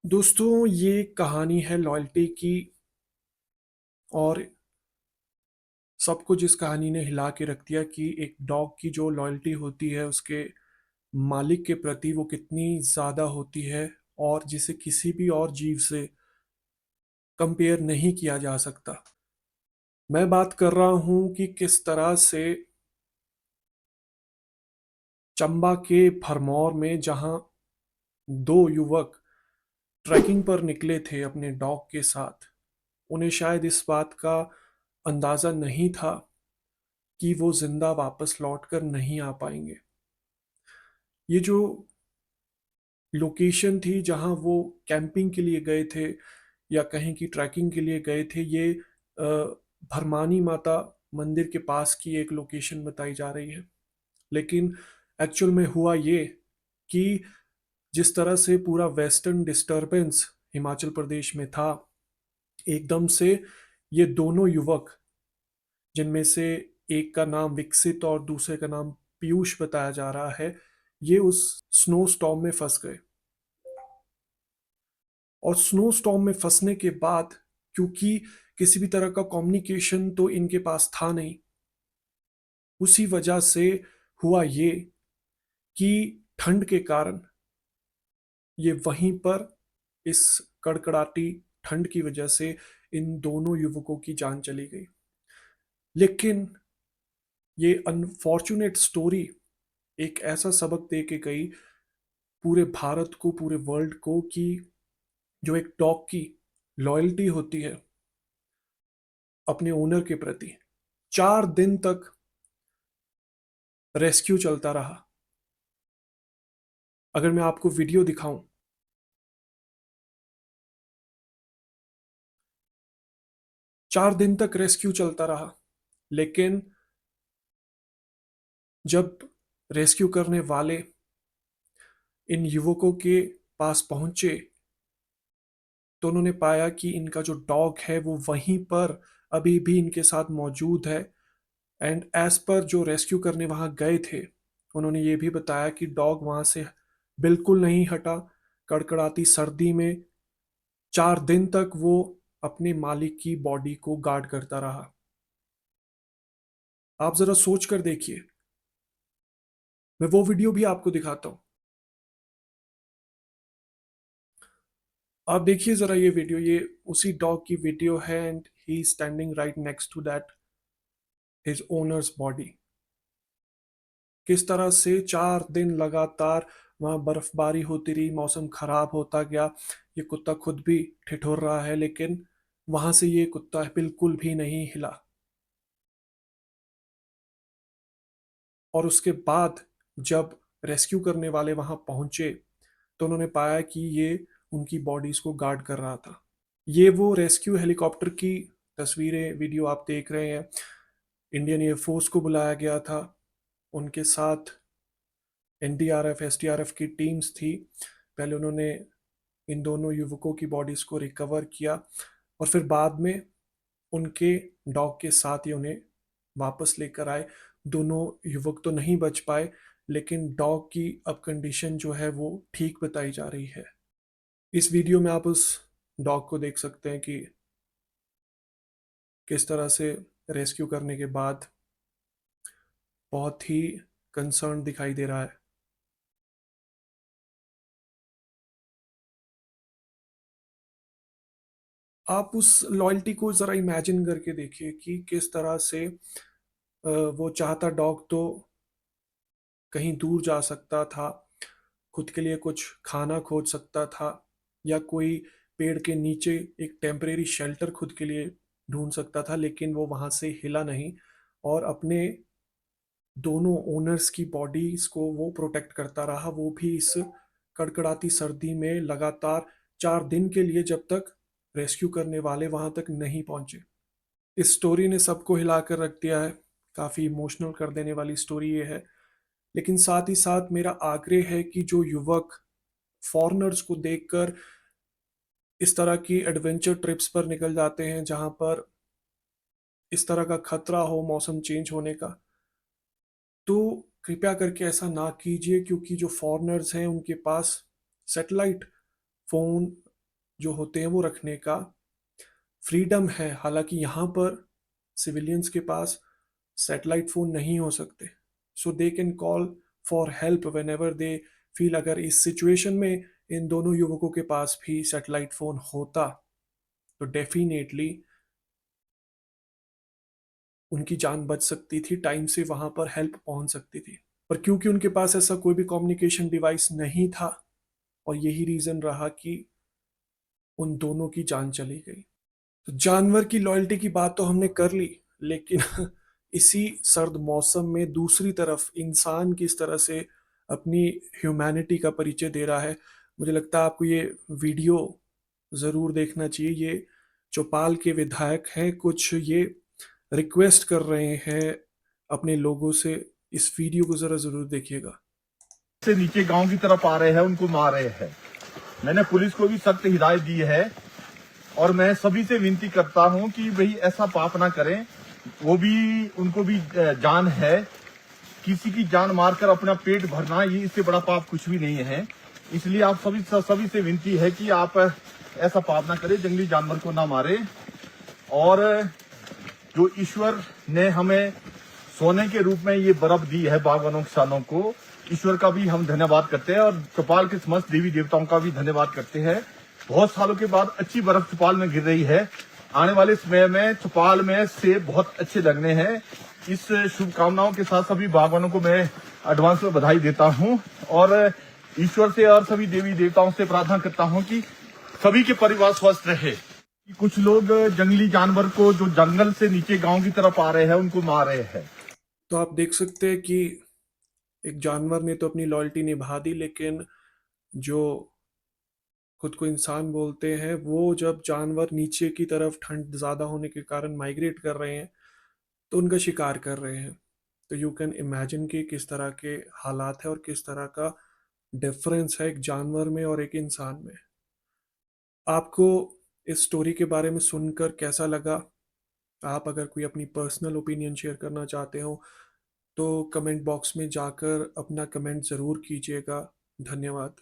दोस्तों, ये कहानी है लॉयल्टी की। और सब कुछ इस कहानी ने हिला के रख दिया कि एक डॉग की जो लॉयल्टी होती है उसके मालिक के प्रति वो कितनी ज़्यादा होती है, और जिसे किसी भी और जीव से कंपेयर नहीं किया जा सकता। मैं बात कर रहा हूँ कि किस तरह से चंबा के भरमौर में, जहाँ दो युवक ट्रैकिंग पर निकले थे अपने डॉग के साथ, उन्हें शायद इस बात का अंदाज़ा नहीं था कि वो जिंदा वापस लौटकर नहीं आ पाएंगे। ये जो लोकेशन थी जहां वो कैंपिंग के लिए गए थे या कहीं की ट्रैकिंग के लिए गए थे, ये भरमानी माता मंदिर के पास की एक लोकेशन बताई जा रही है। लेकिन एक्चुअल में हुआ ये कि जिस तरह से पूरा वेस्टर्न डिस्टरबेंस हिमाचल प्रदेश में था, एकदम से ये दोनों युवक, जिनमें से एक का नाम विकसित और दूसरे का नाम पीयूष बताया जा रहा है, ये उस स्नो स्टॉर्म में फंस गए। और स्नो स्टॉर्म में फंसने के बाद, क्योंकि किसी भी तरह का कम्युनिकेशन तो इनके पास था नहीं, उसी वजह से हुआ ये कि ठंड के कारण ये वहीं पर, इस कड़कड़ाती ठंड की वजह से इन दोनों युवकों की जान चली गई। लेकिन ये अनफॉर्चुनेट स्टोरी एक ऐसा सबक दे के गई पूरे भारत को, पूरे वर्ल्ड को, कि जो एक डॉग की लॉयल्टी होती है अपने ओनर के प्रति, 4 दिन तक रेस्क्यू चलता रहा। अगर मैं आपको वीडियो दिखाऊं, 4 दिन तक रेस्क्यू चलता रहा। लेकिन जब रेस्क्यू करने वाले इन युवकों के पास पहुंचे, तो उन्होंने पाया कि इनका जो डॉग है वो वहीं पर अभी भी इनके साथ मौजूद है। एंड एज पर जो रेस्क्यू करने वहां गए थे, उन्होंने ये भी बताया कि डॉग वहां से बिल्कुल नहीं हटा। कड़कड़ाती सर्दी में 4 दिन तक वो अपने मालिक की बॉडी को गार्ड करता रहा। आप जरा सोच कर देखिए। मैं वो वीडियो भी आपको दिखाता हूँ। आप देखिए जरा ये वीडियो, ये उसी डॉग की वीडियो है, and he standing right next to that his owners body. किस तरह से 4 दिन लगातार वहां बर्फबारी होती रही, मौसम खराब होता गया। ये कुत्ता खुद भी ठिठुर रहा है, लेकिन वहां से ये कुत्ता बिल्कुल भी नहीं हिला। और उसके बाद जब रेस्क्यू करने वाले वहां पहुंचे, तो उन्होंने पाया कि ये उनकी बॉडीज को गार्ड कर रहा था। ये वो रेस्क्यू हेलीकॉप्टर की तस्वीरें, वीडियो आप देख रहे हैं। इंडियन एयरफोर्स को बुलाया गया था, उनके साथ एनडीआरएफ एसडीआरएफ की टीम्स थी। पहले उन्होंने इन दोनों युवकों की बॉडीज को रिकवर किया, और फिर बाद में उनके डॉग के साथ ही उन्हें वापस लेकर आए। दोनों युवक तो नहीं बच पाए, लेकिन डॉग की अब कंडीशन जो है वो ठीक बताई जा रही है। इस वीडियो में आप उस डॉग को देख सकते हैं कि किस तरह से रेस्क्यू करने के बाद बहुत ही कंसर्न दिखाई दे रहा है। आप उस लॉयल्टी को ज़रा इमेजिन करके देखिए कि किस तरह से वो चाहता डॉग तो कहीं दूर जा सकता था, खुद के लिए कुछ खाना खोज सकता था, या कोई पेड़ के नीचे एक टेम्परेरी शेल्टर खुद के लिए ढूंढ सकता था, लेकिन वो वहां से हिला नहीं, और अपने दोनों ओनर्स की बॉडीज को वो प्रोटेक्ट करता रहा, वो भी इस कड़कड़ाती सर्दी में लगातार 4 दिन के लिए, जब तक रेस्क्यू करने वाले वहां तक नहीं पहुंचे। इस स्टोरी ने सबको हिला कर रख दिया है। काफी इमोशनल कर देने वाली स्टोरी ये है। लेकिन साथ ही साथ मेरा आग्रह है कि जो युवक फॉरेनर्स को देखकर इस तरह की एडवेंचर ट्रिप्स पर निकल जाते हैं, जहां पर इस तरह का खतरा हो मौसम चेंज होने का, तो कृपया करके ऐसा ना कीजिए। क्योंकि जो फॉरेनर्स हैं उनके पास सैटेलाइट फोन जो होते हैं वो रखने का फ्रीडम है। हालांकि यहाँ पर सिविलियंस के पास सैटेलाइट फ़ोन नहीं हो सकते, so they can call for help whenever they feel. अगर इस सिचुएशन में इन दोनों युवकों के पास भी सैटेलाइट फ़ोन होता तो डेफिनेटली उनकी जान बच सकती थी, टाइम से वहां पर हेल्प पहुंच सकती थी। पर क्योंकि उनके पास ऐसा कोई भी कम्युनिकेशन डिवाइस नहीं था, और यही रीजन रहा कि उन दोनों की जान चली गई। तो जानवर की लॉयल्टी की बात तो हमने कर ली, लेकिन इसी सर्द मौसम में दूसरी तरफ इंसान किस तरह से अपनी ह्यूमैनिटी का परिचय दे रहा है, मुझे लगता है आपको ये वीडियो ज़रूर देखना चाहिए। ये चौपाल के विधायक हैं, कुछ ये रिक्वेस्ट कर रहे हैं अपने लोगों से। इस वीडियो को ज़रा ज़रूर देखिएगा। से नीचे गांव की तरफ आ रहे हैं, उनको मार रहे हैं। मैंने पुलिस को भी सख्त हिदायत दी है और मैं सभी से विनती करता हूं कि भाई ऐसा पाप ना करें। वो भी उनको भी जान है, किसी की जान मारकर अपना पेट भरना ये इससे बड़ा पाप कुछ भी नहीं है। इसलिए आप सभी से विनती है कि आप ऐसा पाप ना करें, जंगली जानवर को ना मारे। और जो ईश्वर ने हमें सोने के रूप में ये बर्फ दी है बागवानों किसानों को, ईश्वर का भी हम धन्यवाद करते हैं और चौपाल के समस्त देवी देवताओं का भी धन्यवाद करते हैं। बहुत सालों के बाद अच्छी बर्फ चौपाल में गिर रही है। आने वाले समय में चौपाल में सेब बहुत अच्छे लगने हैं। इस शुभकामनाओं के साथ सभी बागवानों को मैं एडवांस में बधाई देता हूं और ईश्वर से और सभी देवी देवताओं से प्रार्थना करता हूं कि सभी के परिवार स्वस्थ रहे। कुछ लोग जंगली जानवर को जो जंगल से नीचे गांव की तरफ आ रहे हैं उनको मार रहे हैं। तो आप देख सकते हैं कि एक जानवर ने तो अपनी लॉयल्टी निभा दी, लेकिन जो खुद को इंसान बोलते हैं वो जब जानवर नीचे की तरफ ठंड ज़्यादा होने के कारण माइग्रेट कर रहे हैं तो उनका शिकार कर रहे हैं। तो यू कैन इमेजिन कि किस तरह के हालात है और किस तरह का डिफरेंस है एक जानवर में और एक इंसान में। आपको इस स्टोरी के बारे में सुनकर कैसा लगा? आप अगर कोई अपनी पर्सनल ओपिनियन शेयर करना चाहते हो तो कमेंट बॉक्स में जाकर अपना कमेंट ज़रूर कीजिएगा। धन्यवाद।